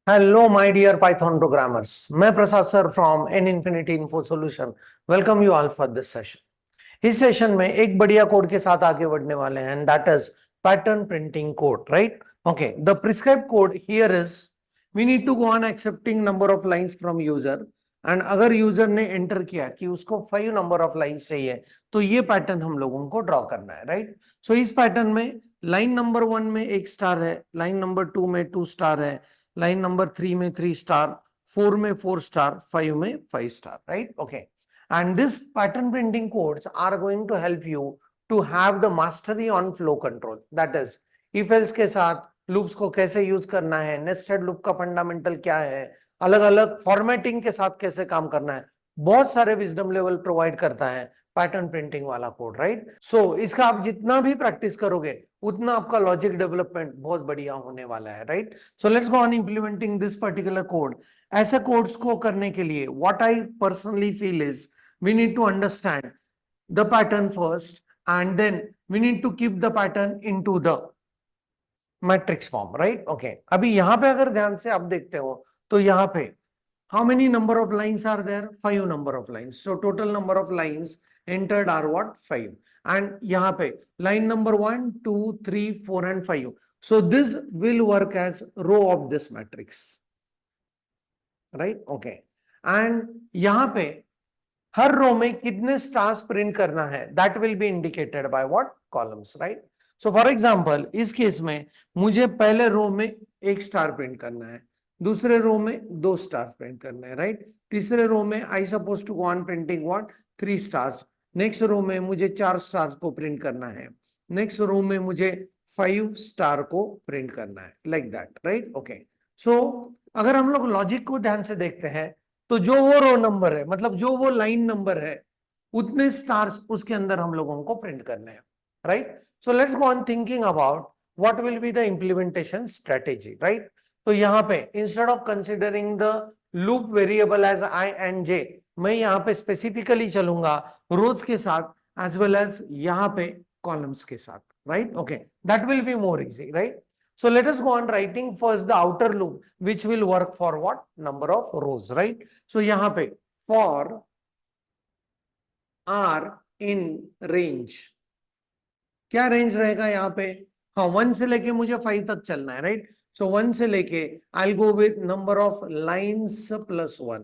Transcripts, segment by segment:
Hello, my dear Python programmers. मैं प्रसाद sir from N Infinity Info Solution. Welcome you all for this session. इस session में एक बढ़िया code के साथ आगे बढ़ने वाले हैं and that is pattern printing code, right? Okay, the prescribed code here is we need to go on accepting number of lines from user and अगर यूजर ने एंटर किया कि उसको 5 नंबर ऑफ लाइंस चाहिए तो ये पैटर्न हम लोगों को ड्रॉ करना है, राइट? सो इस पैटर्न में लाइन नंबर 1 में 1 स्टार है, लाइन नंबर 2 में 2 स्टार है, लाइन नंबर 3 में 3 स्टार, 4 में 4 स्टार, 5 में 5 star, right? Okay. And this pattern printing codes are going to help you to have the mastery on flow control. That is, if else के साथ loops को कैसे use करना है, नेस्टेड लूप का फंडामेंटल क्या है, अलग अलग फॉर्मेटिंग के साथ कैसे काम करना है, बहुत सारे विजडम लेवल प्रोवाइड करता है पैटर्न प्रिंटिंग वाला कोड, राइट? सो इसका आप जितना भी प्रैक्टिस करोगे उतना आपका लॉजिक डेवलपमेंट बहुत बढ़िया होने वाला है, right? So let's go on implementing this particular code. ऐसे कोड्स को करने के लिए what I personally feel is we need to understand the pattern first and then we need to keep the pattern into the matrix form, right? Okay, अभी यहां पे अगर ध्यान से आप देखते हो तो यहाँ पे how many number of lines are there? 5 number of lines. So total number of lines entered are what? 5. And यहाँ पे line number 1, 2, 3, 4 and 5. So this will work as row of this matrix. Right? Okay. And यहाँ पे हर रो में कितने stars print करना है that will be indicated by what? Columns. Right? So for example, इस case में मुझे पहले रो में एक स्टार प्रिंट करना है, दूसरे रो में 2 स्टार प्रिंट करना है, राइट? तीसरे रो में I suppose to go on printing what 3 stars. Next row में मुझे 4 स्टार्स को प्रिंट करना है, नेक्स्ट रो में मुझे 5 स्टार को प्रिंट करना है, लाइक दैट, राइट? ओके. सो अगर हम लोग लॉजिक को ध्यान से देखते हैं तो जो वो रो नंबर है, मतलब जो वो लाइन नंबर है, उतने स्टार्स उसके अंदर हम लोगों को प्रिंट करने हैं, right? So let's go on thinking about what will be the implementation strategy, right? तो यहाँ पे instead of considering the loop variable as I and J, मैं यहाँ पे स्पेसिफिकली चलूंगा रोज के साथ एज वेल एज यहाँ पे कॉलम्स के साथ, right? Okay, that will be more easy, right? So let us go on writing first the outer loop which will work for what? Number of rows, right? So यहाँ पे for r in range, क्या range रहेगा यहाँ पे? हाँ, 1 से लेके मुझे 5 तक चलना है, राइट? सो 1 से लेके I go with number of lines plus 1.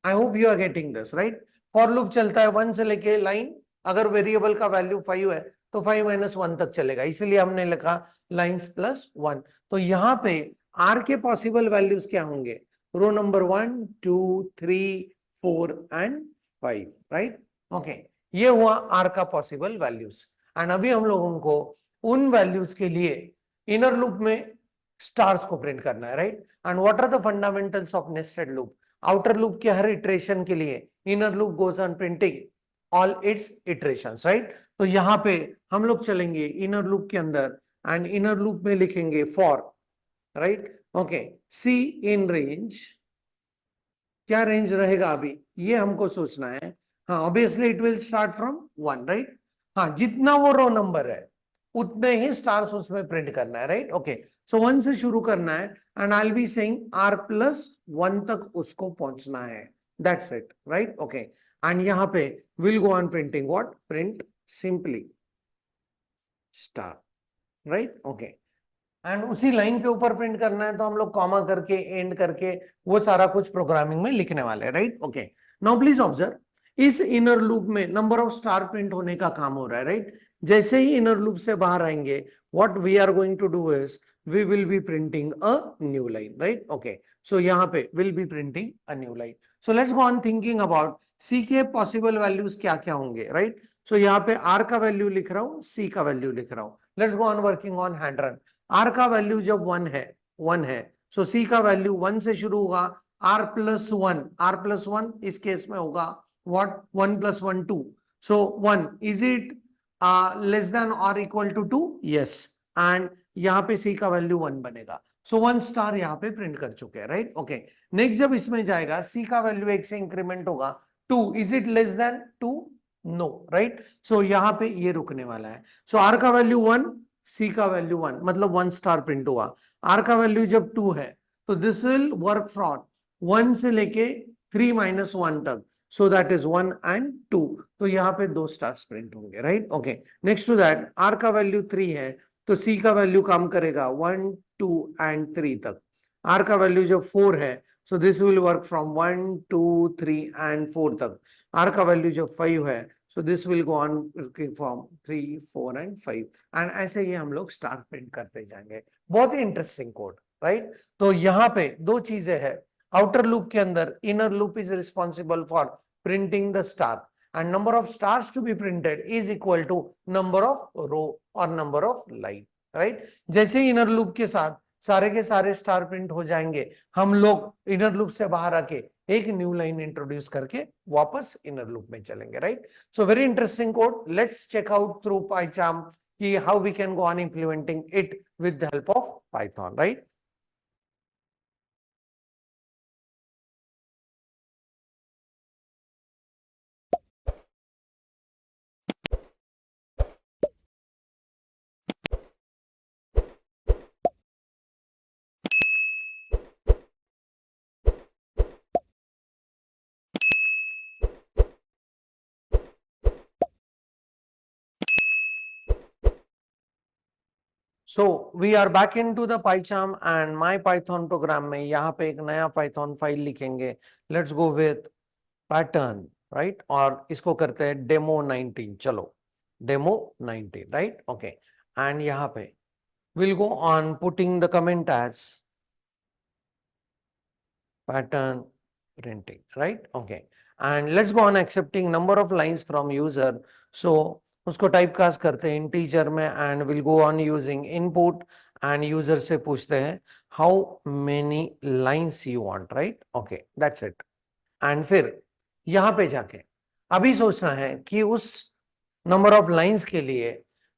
I hope you are getting this, right? For loop चलता है 1 से लेके लाइन, अगर वेरिएबल का वैल्यू 5 है तो 5 - 1 तक चलेगा, इसलिए हमने लिखा लाइंस प्लस 1. तो यहाँ पे आर के पॉसिबल वैल्यूज क्या होंगे? Row number 1, 2, 3, 4 and 5, right? Okay, ये हुआ आर का पॉसिबल वैल्यूज. एंड अभी हम लोगों को उन वैल्यूज के लिए इनर लूप में स्टार्स को प्रिंट करना है, right? And what are the fundamentals of nested loop? Outer loop के हर इटरेशन के लिए inner loop goes on printing all its iterations, right? तो यहाँ पे हम लोग चलेंगे इनर लूप के अंदर एंड इनर लूप में लिखेंगे for, right? Okay, C in range, क्या रेंज रहेगा अभी ये हमको सोचना है. हाँ, obviously it will start from 1, right? हाँ, जितना वो रो नंबर है उतने ही स्टार्स उसमें प्रिंट करना है, राइट? ओके, सो 1 से शुरू करना है and I will be saying r plus 1 तक उसको पहुंचना है, that's it, right? Okay, and यहाँ पे will go on printing what? Print simply star, right? Okay, and उसी लाइन के ऊपर प्रिंट करना है तो हम लोग कॉमा करके एंड करके वो सारा कुछ प्रोग्रामिंग में लिखने वाले हैं, right? Okay, now please observe, इस इनर लूप में नंबर ऑफ स्टार प्रिंट होने का काम हो रहा है, राइट? जैसे ही इनर लूप से बाहर आएंगे what we are going to do is we will be printing a new line, right? Okay, so यहाँ पे will be printing a new line. So let's go on thinking about C के possible values क्या क्या होंगे, right? So यहाँ पे are का value लिख रहा हूँ, सी का वैल्यू लिख रहा हूँ. Let's go on working on hand run. R का वैल्यू जब 1 है सो सी का वैल्यू 1 से शुरू होगा, आर प्लस 1 इस केस में होगा what? 1 plus 1 2. So 1, is it less than or equal to 2? Yes. And यहाँ पे C का वैल्यू 1 बनेगा. So 1 स्टार यहाँ पे प्रिंट कर चुके हैं, राइट? ओके, नेक्स्ट जब इसमें जाएगा C का वैल्यू 1 से इंक्रीमेंट होगा 2, is it less than 2? No, right? So यहाँ पे ये रुकने वाला है. सो R का वैल्यू 1, C का वैल्यू 1, मतलब 1 स्टार प्रिंट हुआ. R का वैल्यू जब 2 है तो दिस विल वर्क फ्रॉम 1 से लेके 3 - 1 तक, सो दैट इज 1 and 2। तो यहाँ पे 2 स्टार्स प्रिंट होंगे, right. Okay, next to that R का वैल्यू 3 है, तो सी का वैल्यू काम करेगा 1, 2 and 3 तक। आर का वैल्यू जो 4 है, सो this will work from 1, 2, 3 and 4 तक। आर का वैल्यू जो 5 है, सो this will go on from 3, 4 and 5, and ऐसे ही हम लोग स्टार प्रिंट करते जाएंगे। बहुत ही इंटरेस्टिंग कोड, राइट। तो यहाँ पे दो चीजें हैं, आउटर लूप के अंदर inner loop is responsible for printing the star, and number of stars to be printed is equal to number of row or number of line, right। जैसे ही inner loop के साथ सारे के सारे स्टार प्रिंट हो जाएंगे, हम लोग इनर लूप से बाहर आके एक न्यू लाइन इंट्रोड्यूस करके वापस इनर लूप में चलेंगे, right. So very interesting code, let's check out through PyCharm कि how we can go on implementing it with the help of Python, right. So we are back into the PyCharm and my Python program में यहाँ पे एक नया Python file लिखेंगे। Let's go with pattern, right? और इसको करते हैं demo 19। चलो demo 19, right? Okay. And यहाँ पे we'll go on putting the comment as pattern printing, right? Okay. And let's go on accepting number of lines from user. So उसको typecast करते हैं इंटीजर में and will go on using input and user से पूछते हैं how many lines you want, right. Okay, that's it. And फिर यहां पे जाके अभी सोचना है कि उस नंबर ऑफ लाइंस के लिए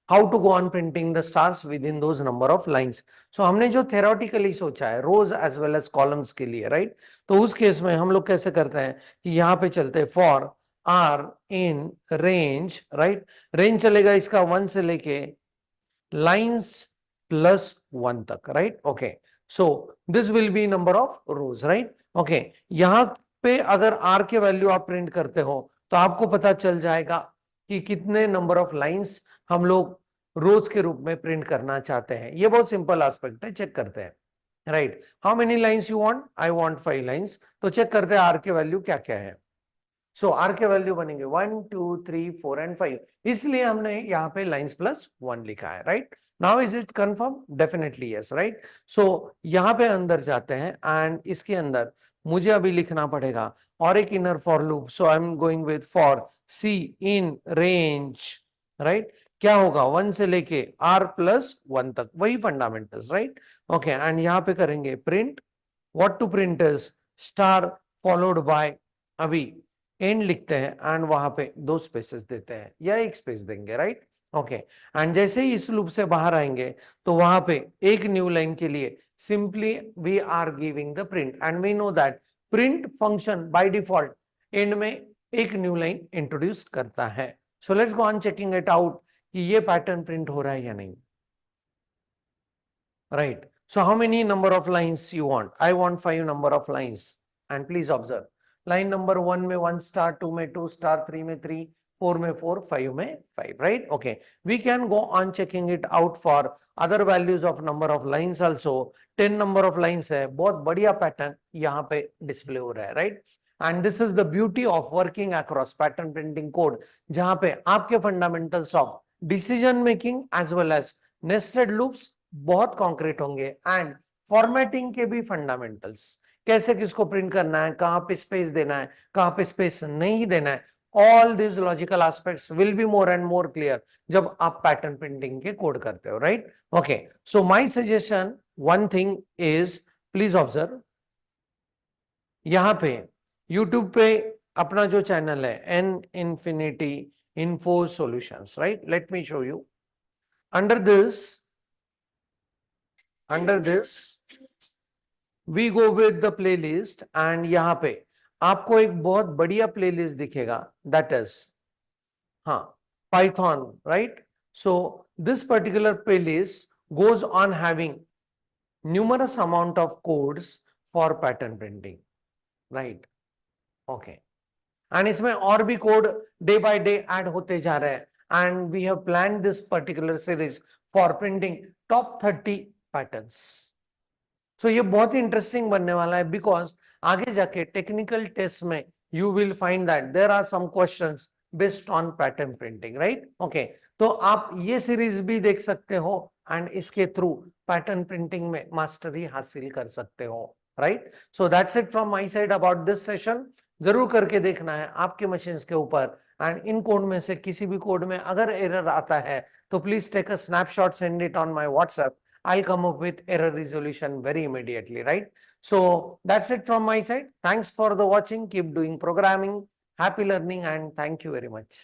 how to go on printing the stars within those number of lines. So हमने जो थेरोटिकली सोचा है rows as well as columns के लिए, राइट। तो उस केस में हम लोग कैसे करते हैं कि यहाँ पे चलते हैं for R in range, right. Range चलेगा इसका 1 से लेके लाइंस प्लस 1 तक, right. Okay, so this will be number of rows, right. Okay, यहां पे अगर आर के वैल्यू आप प्रिंट करते हो तो आपको पता चल जाएगा कि कितने नंबर ऑफ लाइंस हम लोग रोज के रूप में प्रिंट करना चाहते हैं। ये बहुत सिंपल एस्पेक्ट है, चेक करते हैं, right. How many lines you want? I want 5 lines. तो चेक करते हैं आर के वैल्यू क्या क्या है। सो आर के वैल्यू बनेंगे 1, 2, 3, 4 and 5, इसलिए हमने यहाँ पे लाइंस प्लस 1 लिखा है, right. Now is it confirm? Definitely yes, right. So यहाँ पे अंदर जाते हैं एंड इसके अंदर मुझे अभी लिखना पड़ेगा और एक inner for loop. So I am going with for C in range, right. क्या होगा 1 से लेके आर प्लस 1 तक, वही फंडामेंटल्स, राइट। ओके, एंड यहाँ पे करेंगे print, what to print is star followed by, अभी एंड लिखते हैं एंड वहां पे 2 स्पेसेस देते हैं या एक स्पेस देंगे, राइट। ओके, एंड जैसे ही इस लूप से बाहर आएंगे तो वहां पे एक न्यू लाइन के लिए simply we are giving the print end we know that print function by default end में एक न्यू लाइन इंट्रोड्यूस करता है। So let's go on checking it out कि ये पैटर्न प्रिंट हो रहा है या नहीं, right. So how many number of lines you want? I want 5 number of lines and please observe line number 1 में 1 स्टार, 2 में 2 स्टार, 3 में 3, 4 में 4, 5 में 5, right. Okay, we can go on checking it out for other values of number of lines also. 10 number of lines है, बहुत बढ़िया pattern यहाँ पे डिस्प्ले हो रहा है, right. And this is the beauty of working across pattern printing code, जहां पे आपके fundamentals of decision making as well as nested loops बहुत कॉन्क्रीट होंगे एंड फॉर्मेटिंग के भी फंडामेंटल्स, कैसे किसको प्रिंट करना है, कहां पे स्पेस देना है, कहां पे स्पेस नहीं देना है, all this logical aspects will be more and more clear जब आप पैटर्न प्रिंटिंग के कोड करते हो, right. Okay, so my suggestion one thing is, please observe यहां पे यूट्यूब पे अपना जो चैनल है N Infinity Info Solutions, right. Let me show you under this we go with the playlist and यहाँ पे आपको एक बहुत बढ़िया प्लेलिस्ट दिखेगा, दैट इज हाँ Python, right. So this particular playlist goes on having numerous amount of codes for pattern printing, right? Okay, and इसमें और भी code day by day add होते जा रहे हैं, and we have plan this particular series for printing top 30 patterns. So ये बहुत ही interesting बनने वाला है, बिकॉज आगे जाके टेक्निकल टेस्ट में you will find that there are some questions based on pattern printing, right? Okay, तो आप ये सीरीज भी देख सकते हो एंड इसके थ्रू पैटर्न प्रिंटिंग में मास्टरी हासिल कर सकते हो, right? So that's it from my side about this session. जरूर करके देखना है आपके मशीन्स के ऊपर, एंड इन कोड में से किसी भी कोड में अगर एरर आता है तो please take a snapshot, send it on my WhatsApp. I'll come up with error resolution very immediately, right? So that's it from my side. Thanks for the watching. Keep doing programming. Happy learning and thank you very much.